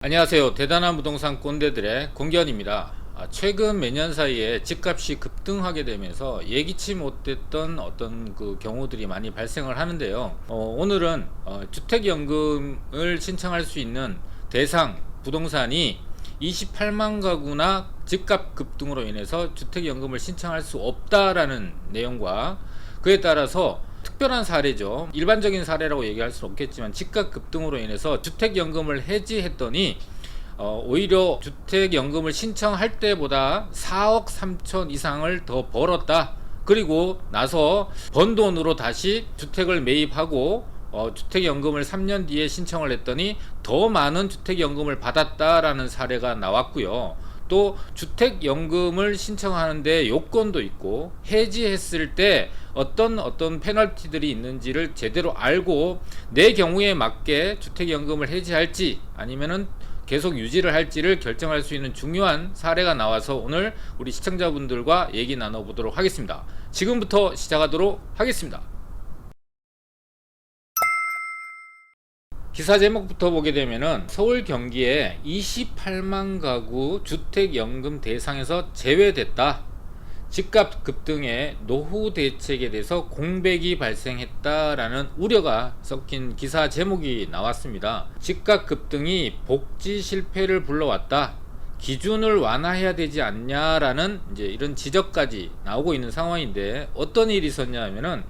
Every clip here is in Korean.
안녕하세요. 대단한 부동산 꼰대들의 공견입니다. 최근 몇 년 사이에 집값이 급등하게 되면서 예기치 못했던 어떤 그 경우들이 많이 발생을 하는데요. 오늘은 주택연금을 신청할 수 있는 대상 부동산이 28만 가구나 집값 급등으로 인해서 주택연금을 신청할 수 없다라는 내용과 그에 따라서 특별한 사례죠. 일반적인 사례라고 얘기할 수는 없겠지만 집값 급등으로 인해서 주택연금을 해지했더니 오히려 주택연금을 신청할 때보다 4억 3천 이상을 더 벌었다. 그리고 나서 번 돈으로 다시 주택을 매입하고 주택연금을 3년 뒤에 신청을 했더니 더 많은 주택연금을 받았다라는 사례가 나왔고요. 또 주택연금을 신청하는데 요건도 있고 해지했을 때 어떤 페널티들이 있는지를 제대로 알고 내 경우에 맞게 주택연금을 해지할지 아니면은 계속 유지를 할지를 결정할 수 있는 중요한 사례가 나와서 오늘 우리 시청자분들과 얘기 나눠보도록 하겠습니다. 지금부터 시작하도록 하겠습니다. 기사 제목부터 보게 되면은 서울 경기에 28만 가구 주택연금 대상에서 제외됐다. 집값 급등에 노후 대책에 대해서 공백이 발생했다라는 우려가 섞인 기사 제목이 나왔습니다. 집값 급등이 복지 실패를 불러왔다. 기준을 완화해야 되지 않냐라는 이제 이런 지적까지 나오고 있는 상황인데 어떤 일이 있었냐 하면은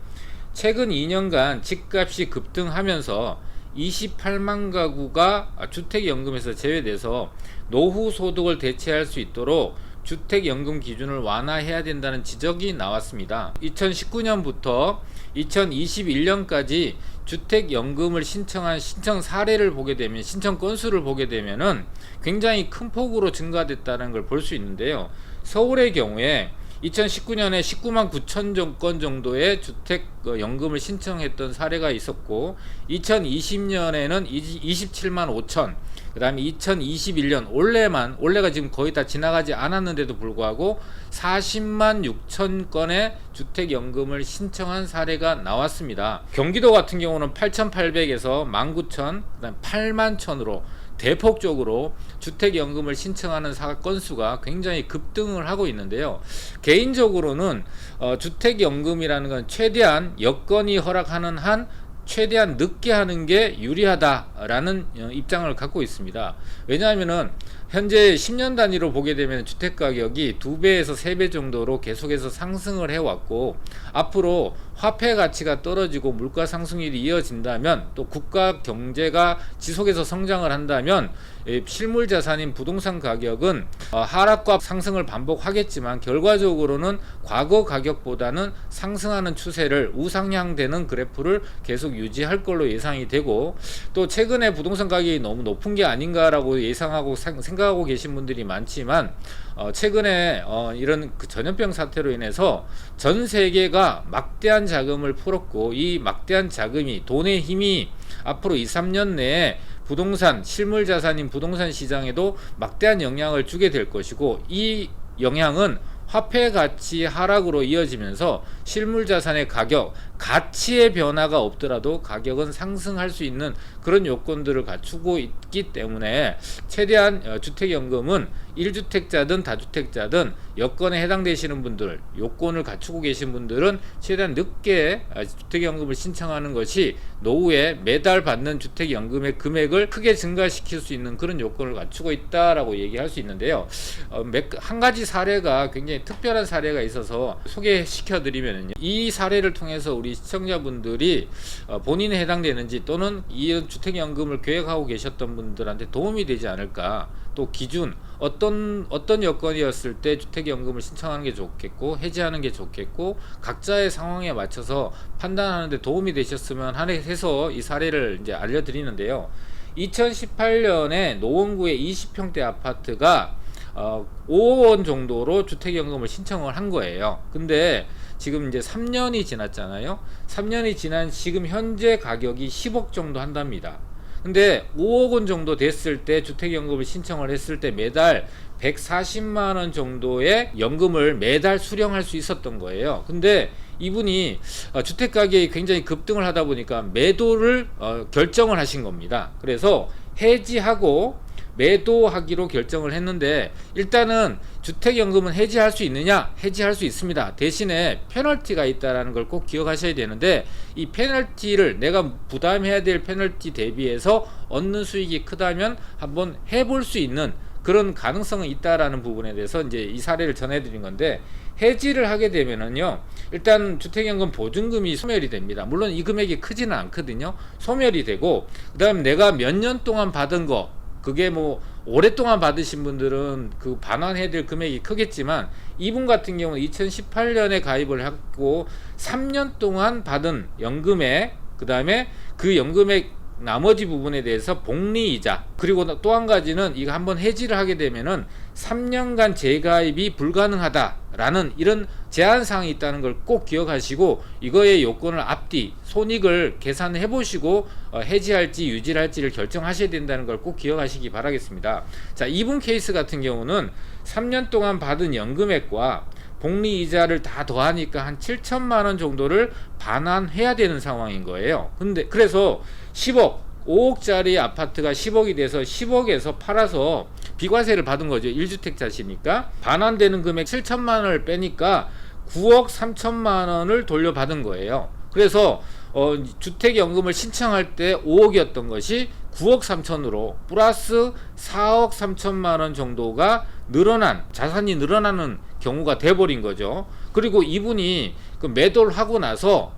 최근 2년간 집값이 급등하면서 28만 가구가 주택연금에서 제외돼서 노후 소득을 대체할 수 있도록 주택연금 기준을 완화해야 된다는 지적이 나왔습니다. 2019년부터 2021년까지 주택연금을 신청한 신청 사례를 보게 되면 신청 건수를 보게 되면은 굉장히 큰 폭으로 증가됐다는 걸 볼 수 있는데요. 서울의 경우에 2019년에 19만 9천 건 정도의 주택연금을 신청했던 사례가 있었고 2020년에는 27만 5천, 그 다음에 2021년 올해가 지금 거의 다 지나가지 않았는데도 불구하고 40만 6천 건의 주택연금을 신청한 사례가 나왔습니다. 경기도 같은 경우는 8,800에서 19,000, 그 다음 8만 1,000으로 대폭적으로 주택연금을 신청하는 건수가 굉장히 급등을 하고 있는데요. 개인적으로는 주택연금이라는 건 최대한 여건이 허락하는 한 최대한 늦게 하는 게 유리하다라는 입장을 갖고 있습니다. 왜냐하면은 현재 10년 단위로 보게 되면 주택가격이 2배에서 3배 정도로 계속해서 상승을 해왔고 앞으로 화폐 가치가 떨어지고 물가 상승률이 이어진다면 또 국가 경제가 지속해서 성장을 한다면 실물 자산인 부동산 가격은 하락과 상승을 반복하겠지만 결과적으로는 과거 가격보다는 상승하는 추세를 우상향되는 그래프를 계속 유지할 걸로 예상이 되고 또 최근에 부동산 가격이 너무 높은 게 아닌가라고 예상하고 생각하고 계신 분들이 많지만 최근에 이런 그 전염병 사태로 인해서 전 세계가 막대한 자금을 풀었고 이 막대한 자금이 돈의 힘이 앞으로 2, 3년 내에 부동산 실물 자산인 부동산 시장에도 막대한 영향을 주게 될 것이고 이 영향은 화폐 가치 하락으로 이어지면서 실물 자산의 가치의 변화가 없더라도 가격은 상승할 수 있는 그런 요건들을 갖추고 있기 때문에 최대한 주택연금은 1주택자든 다주택자든 여건에 해당되시는 분들, 요건을 갖추고 계신 분들은 최대한 늦게 주택연금을 신청하는 것이 노후에 매달 받는 주택연금의 금액을 크게 증가시킬 수 있는 그런 요건을 갖추고 있다라고 얘기할 수 있는데요. 한 가지 사례가 굉장히 특별한 사례가 있어서 소개시켜 드리면요. 이 사례를 통해서 우리 시청자분들이 본인에 해당되는지 또는 이 주택연금을 계획하고 계셨던 분들한테 도움이 되지 않을까. 또 기준 어떤 여건이었을 때 주택연금을 신청하는 게 좋겠고 해지하는 게 좋겠고 각자의 상황에 맞춰서 판단하는 데 도움이 되셨으면 해서 이 사례를 이제 알려드리는데요. 2018년에 노원구의 20평대 아파트가 5억 원 정도로 주택연금을 신청을 한 거예요. 근데 지금 이제 3년이 지났잖아요. 3년이 지난 지금 현재 가격이 10억 정도 한답니다. 근데 5억 원 정도 됐을 때 주택연금을 신청을 했을 때 매달 140만 원 정도의 연금을 매달 수령할 수 있었던 거예요. 근데 이분이 주택 가격이 굉장히 급등을 하다 보니까 매도를 결정을 하신 겁니다. 그래서 해지하고 매도하기로 결정을 했는데, 일단은 주택연금은 해지할 수 있느냐? 해지할 수 있습니다. 대신에 페널티가 있다는 걸 꼭 기억하셔야 되는데, 이 페널티를 내가 부담해야 될 페널티 대비해서 얻는 수익이 크다면 한번 해볼 수 있는 그런 가능성은 있다라는 부분에 대해서 이제 이 사례를 전해드린 건데, 해지를 하게 되면은요, 일단 주택연금 보증금이 소멸이 됩니다. 물론 이 금액이 크지는 않거든요. 소멸이 되고, 그 다음 내가 몇 년 동안 받은 거, 그게 뭐 오랫동안 받으신 분들은 그 반환해야 될 금액이 크겠지만, 이분 같은 경우는 2018년에 가입을 했고 3년 동안 받은 연금액, 그 다음에 그 연금액 나머지 부분에 대해서 복리이자, 그리고 또 한 가지는 이거 한번 해지를 하게 되면은 3년간 재가입이 불가능하다라는 이런 제한사항이 있다는 걸 꼭 기억하시고, 이거의 요건을 앞뒤 손익을 계산해 보시고 해지할지 유지할지를 결정하셔야 된다는 걸 꼭 기억하시기 바라겠습니다. 자, 이분 케이스 같은 경우는 3년 동안 받은 연금액과 복리이자를 다 더하니까 한 7천만 원 정도를 반환해야 되는 상황인 거예요. 근데 그래서 10억, 5억짜리 아파트가 10억이 돼서 10억에서 팔아서 비과세를 받은 거죠. 1주택자시니까 반환되는 금액 7천만 원을 빼니까 9억 3천만 원을 돌려받은 거예요. 그래서 주택연금을 신청할 때 5억이었던 것이 9억 3천으로 플러스 4억 3천만 원 정도가 늘어난, 자산이 늘어나는 경우가 돼버린 거죠. 그리고 이분이 그 매도를 하고 나서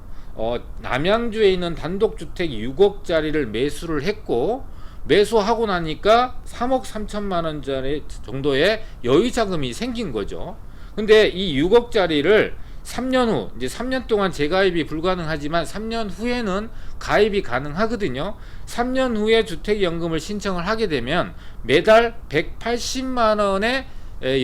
남양주에 있는 단독주택 6억짜리를 매수를 했고, 매수하고 나니까 3억 3천만 원짜리 정도의 여유자금이 생긴 거죠. 근데 이 6억짜리를 3년 후, 이제 3년 동안 재가입이 불가능하지만 3년 후에는 가입이 가능하거든요. 3년 후에 주택연금을 신청을 하게 되면 매달 180만 원의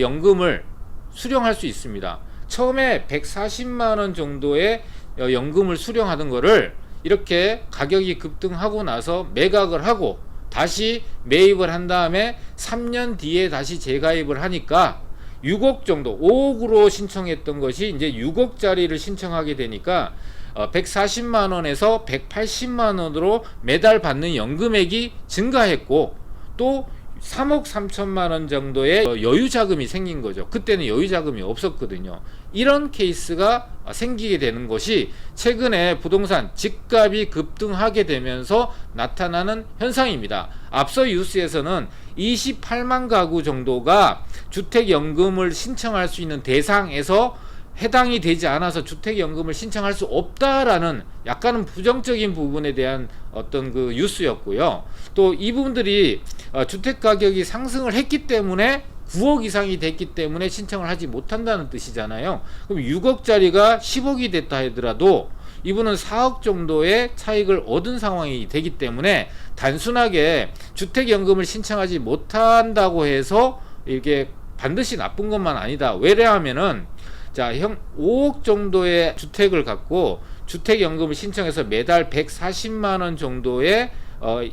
연금을 수령할 수 있습니다. 처음에 140만 원 정도의 연금을 수령하던 거를 이렇게 가격이 급등하고 나서 매각을 하고 다시 매입을 한 다음에 3년 뒤에 다시 재가입을 하니까 6억 정도, 5억으로 신청했던 것이 이제 6억짜리를 신청하게 되니까 140만 원에서 180만 원으로 매달 받는 연금액이 증가했고, 또 3억 3천만 원 정도의 여유자금이 생긴 거죠. 그때는 여유자금이 없었거든요. 이런 케이스가 생기게 되는 것이 최근에 부동산 집값이 급등하게 되면서 나타나는 현상입니다. 앞서 뉴스에서는 28만 가구 정도가 주택연금을 신청할 수 있는 대상에서 해당이 되지 않아서 주택연금을 신청할 수 없다라는 약간은 부정적인 부분에 대한 어떤 그 뉴스였고요. 또 이분들이 주택가격이 상승을 했기 때문에 9억 이상이 됐기 때문에 신청을 하지 못한다는 뜻이잖아요. 그럼 6억짜리가 10억이 됐다 하더라도 이분은 4억 정도의 차익을 얻은 상황이 되기 때문에 단순하게 주택연금을 신청하지 못한다고 해서 이게 반드시 나쁜 것만 아니다. 왜냐하면은 자, 5억 정도의 주택을 갖고 주택연금을 신청해서 매달 140만 원 정도의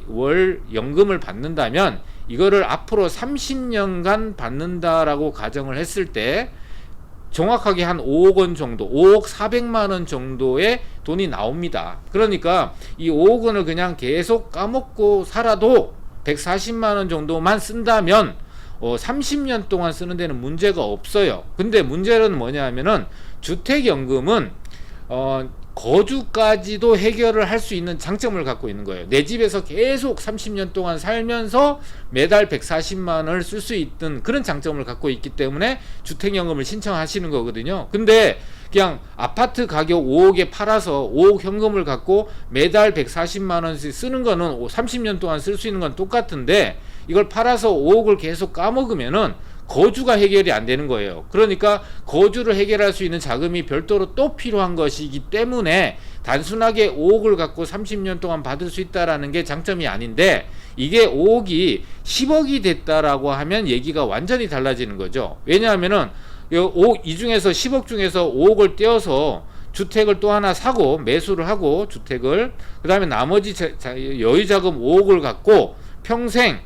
월 연금을 받는다면 이거를 앞으로 30년간 받는다라고 가정을 했을 때 정확하게 한 5억 원 정도, 5억 4백만 원 정도의 돈이 나옵니다. 그러니까 이 5억 원을 그냥 계속 까먹고 살아도 140만 원 정도만 쓴다면 30년 동안 쓰는 데는 문제가 없어요. 근데 문제는 뭐냐 하면은 주택연금은 거주까지도 해결을 할 수 있는 장점을 갖고 있는 거예요. 내 집에서 계속 30년 동안 살면서 매달 140만 원을 쓸 수 있던 그런 장점을 갖고 있기 때문에 주택연금을 신청하시는 거거든요. 근데 그냥 아파트 가격 5억에 팔아서 5억 현금을 갖고 매달 140만 원씩 쓰는 거는 30년 동안 쓸 수 있는 건 똑같은데, 이걸 팔아서 5억을 계속 까먹으면은 거주가 해결이 안 되는 거예요. 그러니까 거주를 해결할 수 있는 자금이 별도로 또 필요한 것이기 때문에 단순하게 5억을 갖고 30년 동안 받을 수 있다라는 게 장점이 아닌데, 이게 5억이 10억이 됐다라고 하면 얘기가 완전히 달라지는 거죠. 왜냐하면은 이 중에서 10억 중에서 5억을 떼어서 주택을 또 하나 사고 매수를 하고 주택을, 그 다음에 나머지 여유자금 5억을 갖고 평생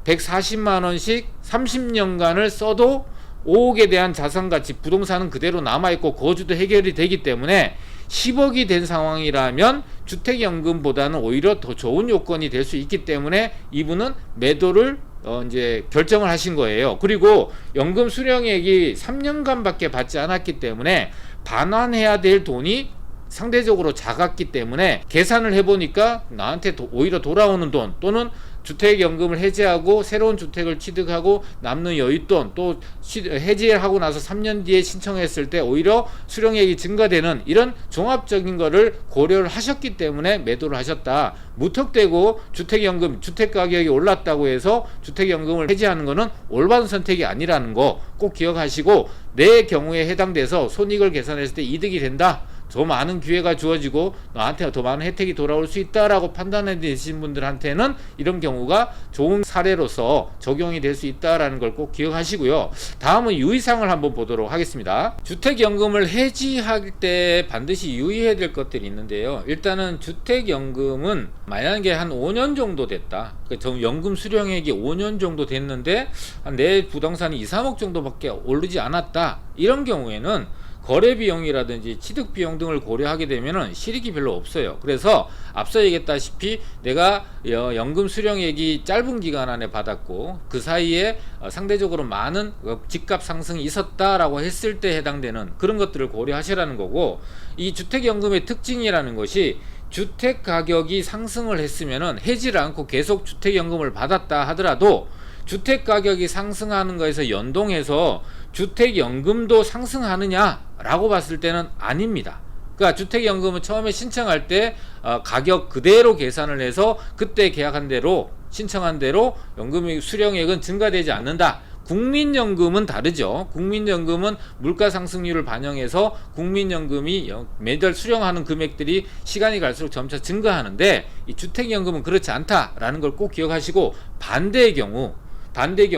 140만 원씩 30년간을 써도 5억에 대한 자산가치, 부동산은 그대로 남아있고 거주도 해결이 되기 때문에 10억이 된 상황이라면 주택연금보다는 오히려 더 좋은 요건이 될 수 있기 때문에 이분은 매도를 이제 결정을 하신 거예요. 그리고 연금 수령액이 3년간밖에 받지 않았기 때문에 반환해야 될 돈이 상대적으로 작았기 때문에 계산을 해보니까 나한테 오히려 돌아오는 돈, 또는 주택연금을 해지하고 새로운 주택을 취득하고 남는 여윳돈, 또 해지하고 나서 3년 뒤에 신청했을 때 오히려 수령액이 증가되는 이런 종합적인 거를 고려를 하셨기 때문에 매도를 하셨다. 무턱대고 주택연금, 주택가격이 올랐다고 해서 주택연금을 해지하는 거는 올바른 선택이 아니라는 거 꼭 기억하시고, 내 경우에 해당돼서 손익을 계산했을 때 이득이 된다, 더 많은 기회가 주어지고 너한테 더 많은 혜택이 돌아올 수 있다라고 판단해 내신 분들한테는 이런 경우가 좋은 사례로서 적용이 될 수 있다라는 걸 꼭 기억하시고요. 다음은 유의사항을 한번 보도록 하겠습니다. 주택연금을 해지할 때 반드시 유의해야 될 것들이 있는데요. 일단은 주택연금은 만약에 한 5년 정도 됐다, 연금 수령액이 5년 정도 됐는데 내 부동산이 2, 3억 정도밖에 오르지 않았다, 이런 경우에는 거래 비용이라든지 취득 비용 등을 고려하게 되면은 실익이 별로 없어요. 그래서 앞서 얘기했다시피 내가 연금 수령액이 짧은 기간 안에 받았고 그 사이에 상대적으로 많은 집값 상승이 있었다라고 했을 때 해당되는 그런 것들을 고려하시라는 거고, 이 주택연금의 특징이라는 것이 주택 가격이 상승을 했으면은 해지를 않고 계속 주택연금을 받았다 하더라도 주택 가격이 상승하는 거에서 연동해서 주택연금도 상승하느냐라고 봤을 때는 아닙니다. 그러니까 주택연금은 처음에 신청할 때 가격 그대로 계산을 해서 그때 계약한 대로 신청한 대로 연금 수령액은 증가되지 않는다. 국민연금은 다르죠. 국민연금은 물가 상승률을 반영해서 국민연금이 매달 수령하는 금액들이 시간이 갈수록 점차 증가하는데, 이 주택연금은 그렇지 않다라는 걸 꼭 기억하시고, 반대의 경우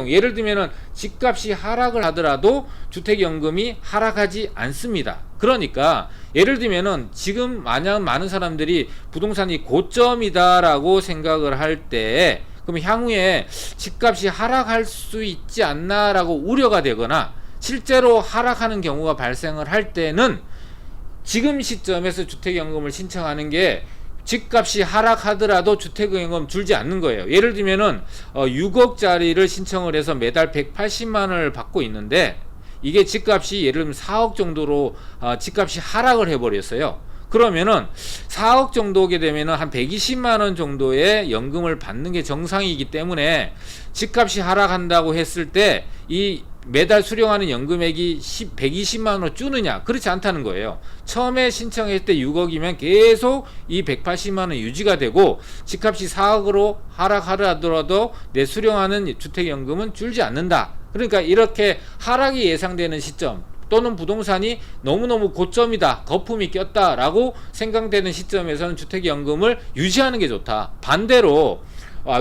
예를 들면은 집값이 하락을 하더라도 주택연금이 하락하지 않습니다. 그러니까 예를 들면은 지금 만약 많은 사람들이 부동산이 고점이다라고 생각을 할 때, 그럼 향후에 집값이 하락할 수 있지 않나라고 우려가 되거나 실제로 하락하는 경우가 발생을 할 때는 지금 시점에서 주택연금을 신청하는 게 집값이 하락하더라도 주택연금 줄지 않는 거예요. 예를 들면은 6억짜리를 신청을 해서 매달 180만원을 받고 있는데 이게 집값이 예를 들면 4억 정도로 집값이 하락을 해버렸어요. 그러면은 4억 정도 오게 되면은 한 120만원 정도의 연금을 받는 게 정상이기 때문에 집값이 하락한다고 했을 때 이 매달 수령하는 연금액이 120만원 주느냐? 그렇지 않다는 거예요. 처음에 신청했을 때 6억이면 계속 이 180만원 유지가 되고 집값이 4억으로 하락하더라도 내 수령하는 주택연금은 줄지 않는다. 그러니까 이렇게 하락이 예상되는 시점, 또는 부동산이 너무너무 고점이다, 거품이 꼈다라고 생각되는 시점에서는 주택연금을 유지하는 게 좋다. 반대로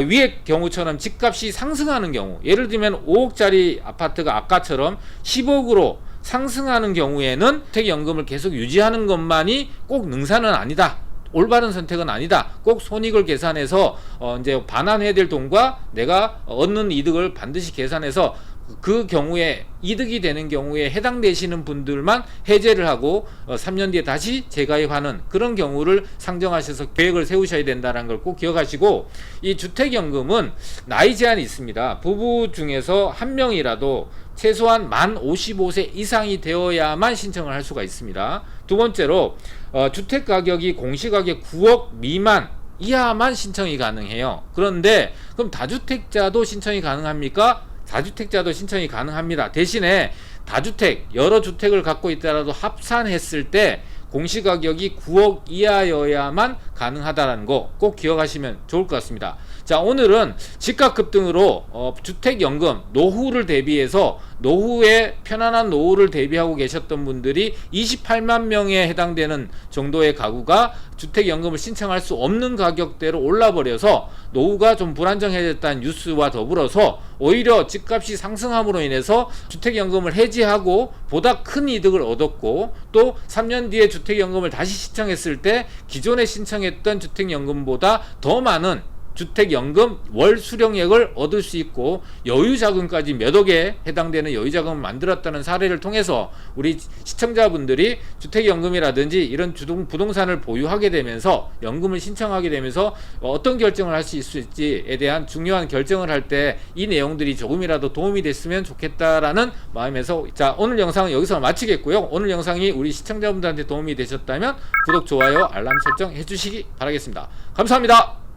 위의 경우처럼 집값이 상승하는 경우, 예를 들면 5억짜리 아파트가 아까처럼 10억으로 상승하는 경우에는 주택연금을 계속 유지하는 것만이 꼭 능사는 아니다, 올바른 선택은 아니다. 꼭 손익을 계산해서 이제 반환해야 될 돈과 내가 얻는 이득을 반드시 계산해서 그 경우에 이득이 되는 경우에 해당되시는 분들만 해제를 하고 3년 뒤에 다시 재가입하는 그런 경우를 상정하셔서 계획을 세우셔야 된다는 걸 꼭 기억하시고, 이 주택연금은 나이 제한이 있습니다. 부부 중에서 한 명이라도 최소한 만 55세 이상이 되어야만 신청을 할 수가 있습니다. 두 번째로 주택가격이 공시가격 9억 미만 이하만 신청이 가능해요. 그런데 그럼 다주택자도 신청이 가능합니까? 다주택자도 신청이 가능합니다. 대신에 다주택, 여러 주택을 갖고 있더라도 합산했을 때 공시가격이 9억 이하여야만 가능하다는 거 꼭 기억하시면 좋을 것 같습니다. 자, 오늘은 집값 급등으로 주택연금 노후를 대비해서 노후에 편안한 노후를 대비하고 계셨던 분들이 28만 명에 해당되는 정도의 가구가 주택연금을 신청할 수 없는 가격대로 올라버려서 노후가 좀 불안정해졌다는 뉴스와 더불어서 오히려 집값이 상승함으로 인해서 주택연금을 해지하고 보다 큰 이득을 얻었고, 또 3년 뒤에 주택연금을 다시 신청했을 때 기존에 신청했던 주택연금보다 더 많은 주택연금 월 수령액을 얻을 수 있고 여유자금까지 몇 억에 해당되는 여유자금을 만들었다는 사례를 통해서 우리 시청자분들이 주택연금이라든지 이런 부동산을 보유하게 되면서 연금을 신청하게 되면서 어떤 결정을 할 수 있을지에 대한 중요한 결정을 할 때 이 내용들이 조금이라도 도움이 됐으면 좋겠다라는 마음에서 자, 오늘 영상은 여기서 마치겠고요. 오늘 영상이 우리 시청자분들한테 도움이 되셨다면 구독, 좋아요, 알람 설정 해주시기 바라겠습니다. 감사합니다.